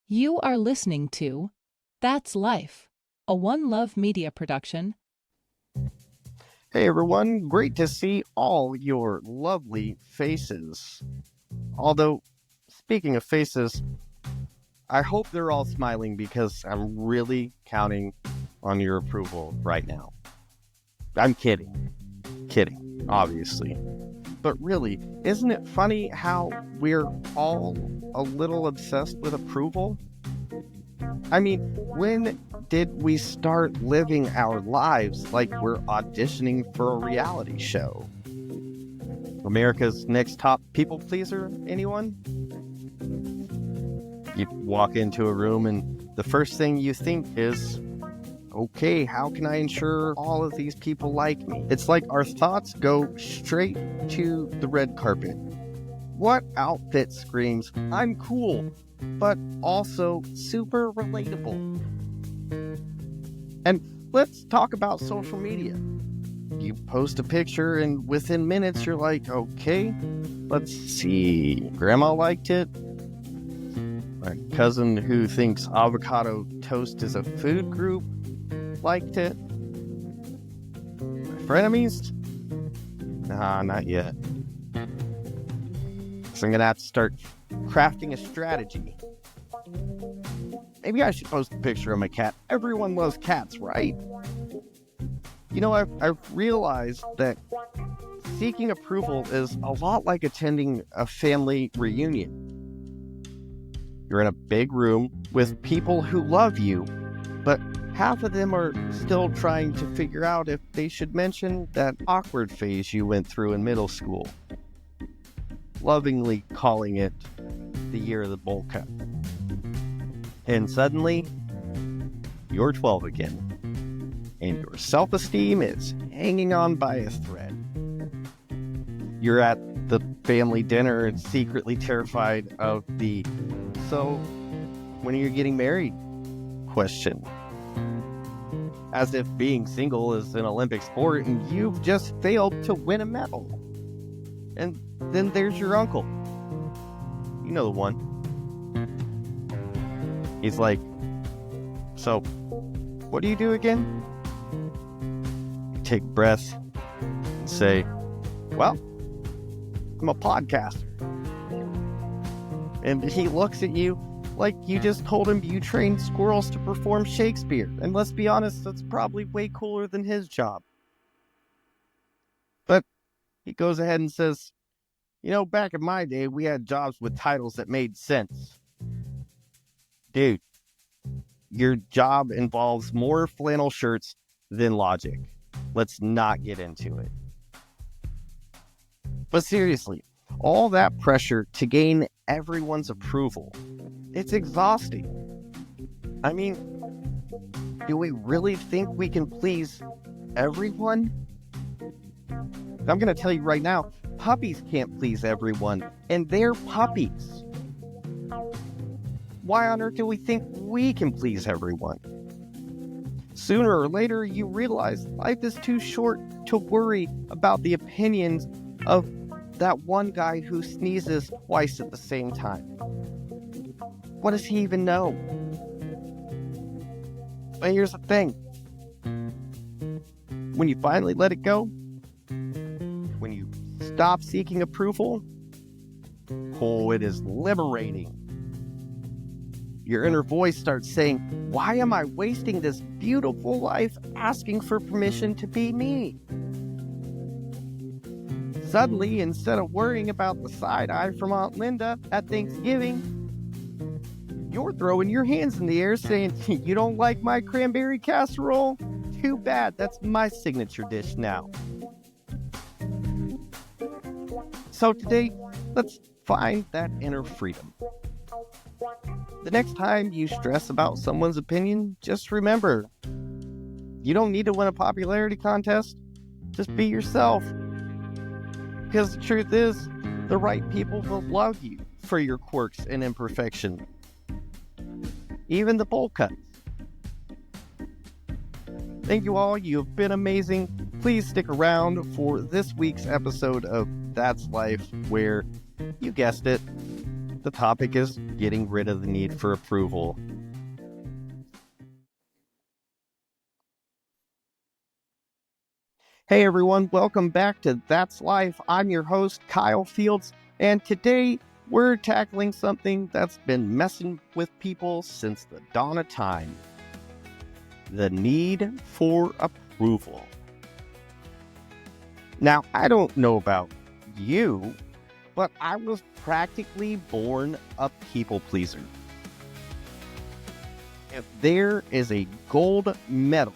You are listening to That's Life, a One Love Media production. Hey everyone, great to see all your lovely faces. Although, speaking of faces, I hope they're all smiling because I'm really counting on your approval right now. I'm kidding, obviously. But really, isn't it funny how we're all a little obsessed with approval? I mean, when did we start living our lives like we're auditioning for a reality show? America's Next Top People Pleaser, anyone? You walk into a room and the first thing you think is, okay, how can I ensure all of these people like me? It's like our thoughts go straight to the red carpet. What outfit screams, I'm cool, but also super relatable? And let's talk about social media. You post a picture and within minutes you're like, okay, let's see. Grandma liked it. My cousin who thinks avocado toast is a food group liked it. My frenemies? Nah, not yet. So I'm gonna have to start crafting a strategy. Maybe I should post a picture of my cat. Everyone loves cats, right? You know, I've realized that seeking approval is a lot like attending a family reunion. You're in a big room with people who love you, but half of them are still trying to figure out if they should mention that awkward phase you went through in middle school, lovingly calling it the year of the bowl cut. And suddenly, you're 12 again, and your self-esteem is hanging on by a thread. You're at the family dinner and secretly terrified of the, so when are you getting married? question. As if being single is an Olympic sport and you've just failed to win a medal. And then there's your uncle. You know the one. He's like, so, what do you do again? You take a breath and say, well, I'm a podcaster. And he looks at you like you just told him you trained squirrels to perform Shakespeare. And let's be honest, that's probably way cooler than his job. But he goes ahead and says, you know, back in my day, we had jobs with titles that made sense. Dude, your job involves more flannel shirts than logic. Let's not get into it. But seriously, all that pressure to gain everyone's approval, it's exhausting. I mean, do we really think we can please everyone? I'm going to tell you right now, puppies can't please everyone, and they're puppies. Why on earth do we think we can please everyone? Sooner or later, you realize life is too short to worry about the opinions of that one guy who sneezes twice at the same time. What does he even know? But here's the thing. When you finally let it go, when you stop seeking approval, oh, it is liberating. Your inner voice starts saying, why am I wasting this beautiful life asking for permission to be me? Suddenly, instead of worrying about the side eye from Aunt Linda at Thanksgiving, you're throwing your hands in the air saying, you don't like my cranberry casserole? Too bad, that's my signature dish now. So today, let's find that inner freedom. The next time you stress about someone's opinion, just remember, you don't need to win a popularity contest. Just be yourself. Because the truth is, the right people will love you for your quirks and imperfections. Even the bowl cuts. Thank you all. You have been amazing. Please stick around for this week's episode of That's Life, where, you guessed it, The topic is getting rid of the need for approval. Hey everyone, welcome back to That's Life. I'm your host, Kyle Fields, and today we're tackling something that's been messing with people since the dawn of time. The need for approval. Now, I don't know about you, but I was practically born a people pleaser. If there is a gold medal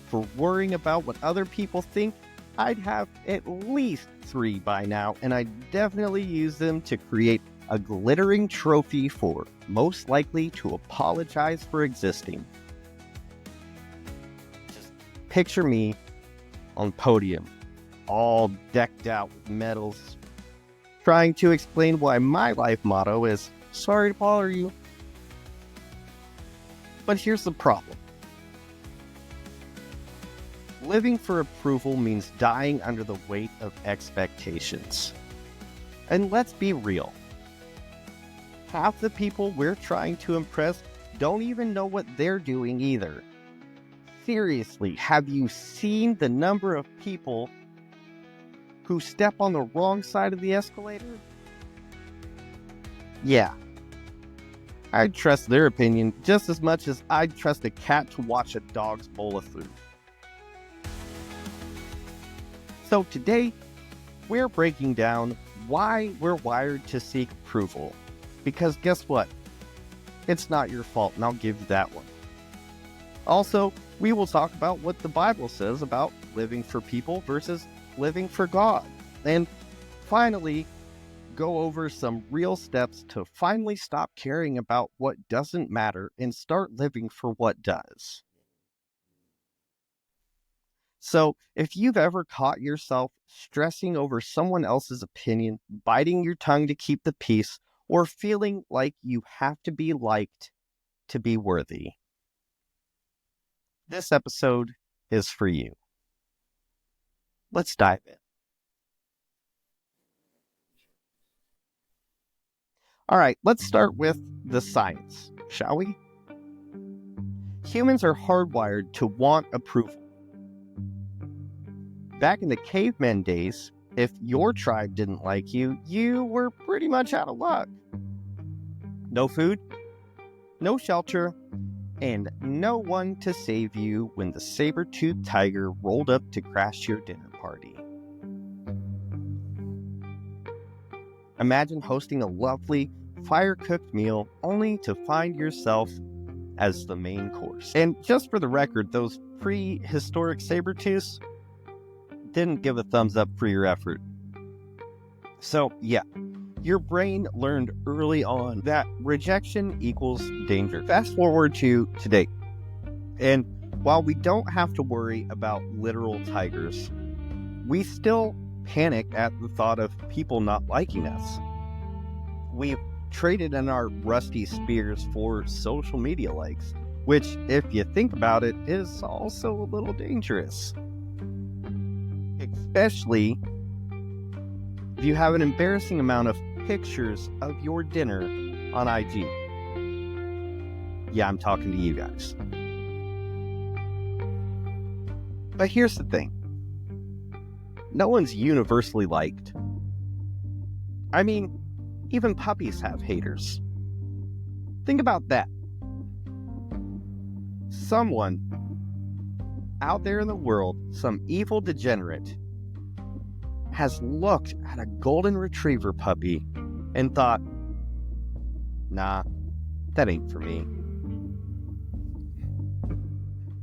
for worrying about what other people think, I'd have at least 3 by now, and I'd definitely use them to create a glittering trophy for most likely to apologize for existing. Just picture me on podium, all decked out with medals, trying to explain why my life motto is, sorry to bother you. But here's the problem. Living for approval means dying under the weight of expectations. And let's be real. Half the people we're trying to impress don't even know what they're doing either. Seriously, have you seen the number of people who step on the wrong side of the escalator? Yeah. I'd trust their opinion just as much as I'd trust a cat to watch a dog's bowl of food. So today, we're breaking down why we're wired to seek approval. Because guess what? It's not your fault, and I'll give you that one. Also, we will talk about what the Bible says about living for people versus living for God. And finally, go over some real steps to finally stop caring about what doesn't matter and start living for what does. So, if you've ever caught yourself stressing over someone else's opinion, biting your tongue to keep the peace, or feeling like you have to be liked to be worthy, this episode is for you. Let's dive in. All right, let's start with the science, shall we? Humans are hardwired to want approval. Back in the caveman days, if your tribe didn't like you, you were pretty much out of luck. No food, no shelter, and no one to save you when the saber-toothed tiger rolled up to crash your dinner party. Imagine hosting a lovely, fire-cooked meal only to find yourself as the main course. And just for the record, those prehistoric saber-tooths didn't give a thumbs up for your effort. So yeah, your brain learned early on that rejection equals danger. Fast forward to today, and while we don't have to worry about literal tigers, we still panic at the thought of people not liking us. We've traded in our rusty spears for social media likes, which, if you think about it, is also a little dangerous. Especially if you have an embarrassing amount of pictures of your dinner on IG. Yeah, I'm talking to you guys. But here's the thing. No one's universally liked. I mean, even puppies have haters. Think about that. Someone out there in the world, some evil degenerate, has looked at a golden retriever puppy and thought, nah, that ain't for me.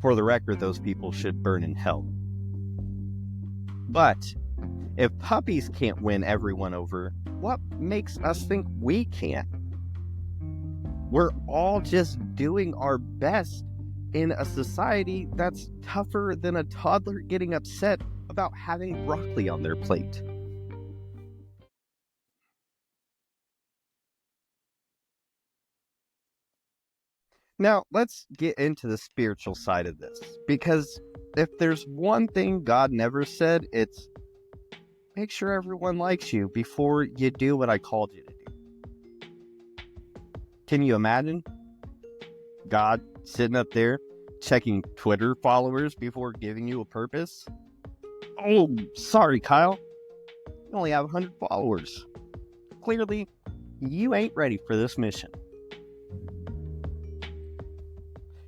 For the record, those people should burn in hell. But if puppies can't win everyone over, what makes us think we can't? We're all just doing our best in a society that's tougher than a toddler getting upset about having broccoli on their plate. Now, let's get into the spiritual side of this, because if there's one thing God never said, it's make sure everyone likes you before you do what I called you to do. Can you imagine God sitting up there checking Twitter followers before giving you a purpose? Oh, sorry, Kyle. You only have 100 followers. Clearly, you ain't ready for this mission.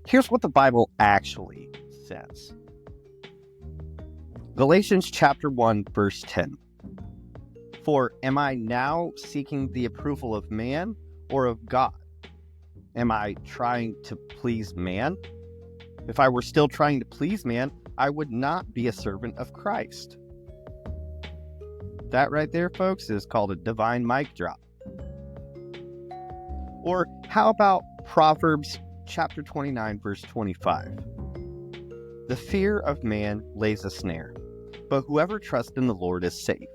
Here's what the Bible actually says. Galatians chapter 1, verse 10. For am I now seeking the approval of man or of God? Am I trying to please man? If I were still trying to please man, I would not be a servant of Christ. That right there, folks, is called a divine mic drop. Or how about Proverbs chapter 29, verse 25? The fear of man lays a snare, but whoever trusts in the Lord is safe.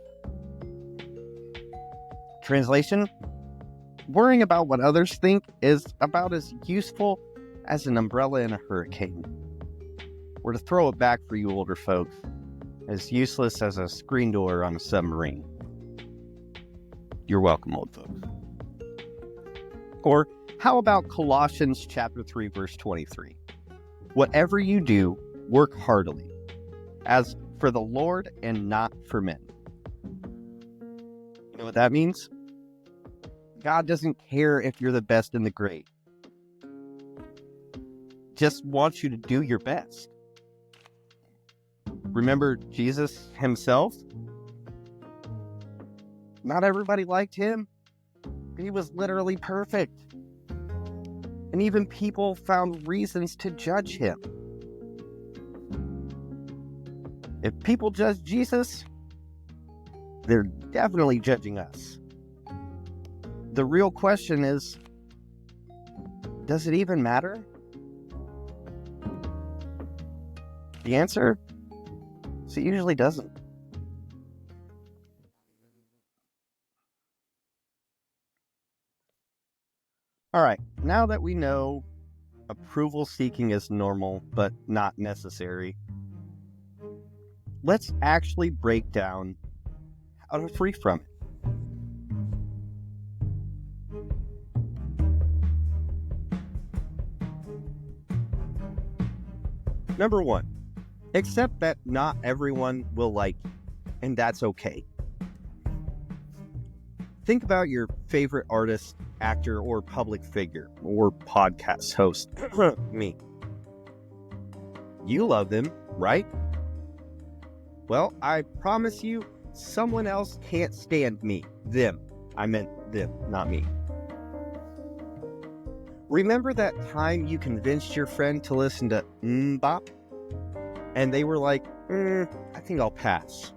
Translation: worrying about what others think is about as useful as an umbrella in a hurricane. Or to throw it back for you older folks, as useless as a screen door on a submarine. You're welcome, old folks. Or how about Colossians chapter 3, verse 23? Whatever you do, work heartily, as for the Lord and not for men. You know what that means? God doesn't care if you're the best in the grade. Just wants you to do your best. Remember Jesus himself? Not everybody liked him. He was literally perfect. And even people found reasons to judge him. If people judge Jesus, they're definitely judging us. The real question is, does it even matter? The answer is it usually doesn't. All right, now that we know approval seeking is normal but not necessary, let's actually break down how to free from it. Number 1, accept that not everyone will like you, and that's okay. Think about your favorite artist, actor, or public figure, or podcast host. Me. You love them, right? Well, I promise you, someone else can't stand me. Them. I meant them, not me. Remember that time you convinced your friend to listen to MMMBop? And they were like, I think I'll pass.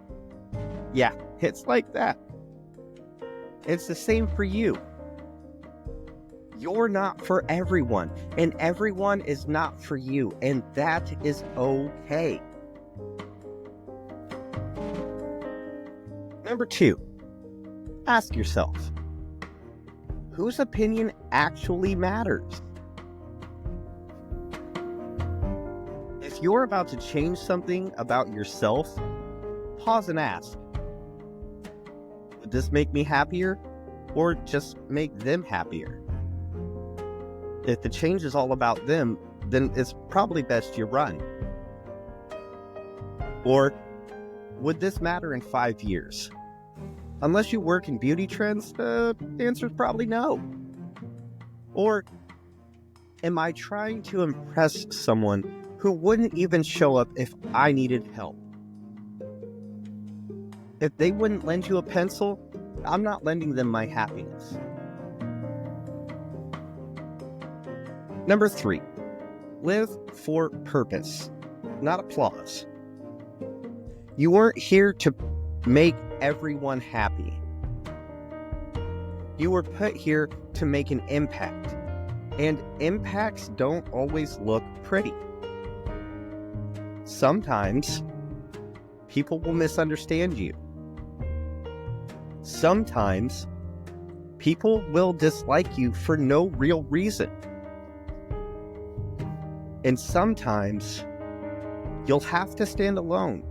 Yeah, it's like that. It's the same for you. You're not for everyone, and everyone is not for you, and that is okay. Number 2, ask yourself, whose opinion actually matters? If you're about to change something about yourself, pause and ask, would this make me happier, or just make them happier? If the change is all about them, then it's probably best you run. Or, would this matter in 5 years? Unless you work in beauty trends, the answer is probably no. Or, am I trying to impress someone who wouldn't even show up if I needed help? If they wouldn't lend you a pencil, I'm not lending them my happiness. Number 3, live for purpose, not applause. You weren't here to make everyone happy. You were put here to make an impact, and impacts don't always look pretty. Sometimes people will misunderstand you. Sometimes people will dislike you for no real reason. And sometimes you'll have to stand alone.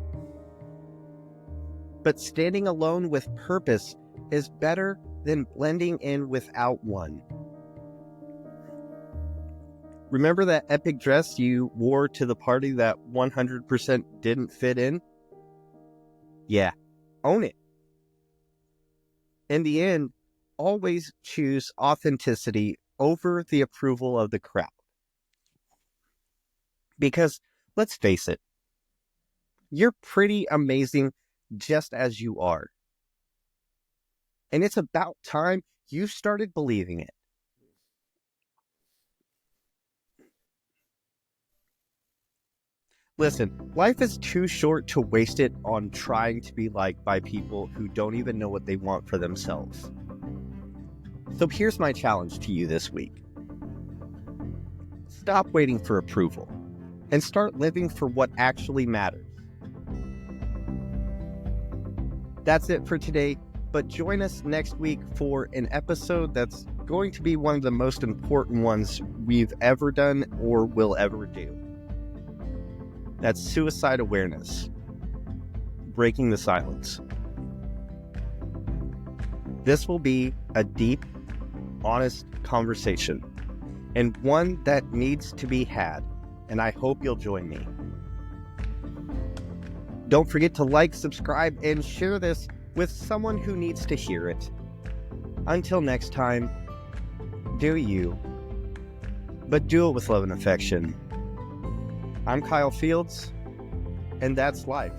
But standing alone with purpose is better than blending in without one. Remember that epic dress you wore to the party that 100% didn't fit in? Yeah, own it. In the end, always choose authenticity over the approval of the crowd. Because, let's face it, you're pretty amazing just as you are. And it's about time you started believing it. Listen, life is too short to waste it on trying to be liked by people who don't even know what they want for themselves. So here's my challenge to you this week. Stop waiting for approval and start living for what actually matters. That's it for today, but join us next week for an episode that's going to be one of the most important ones we've ever done or will ever do. That's suicide awareness, breaking the silence. This will be a deep, honest conversation, and one that needs to be had, and I hope you'll join me. Don't forget to like, subscribe, and share this with someone who needs to hear it. Until next time, do you, but do it with love and affection. I'm Kyle Fields, and that's life.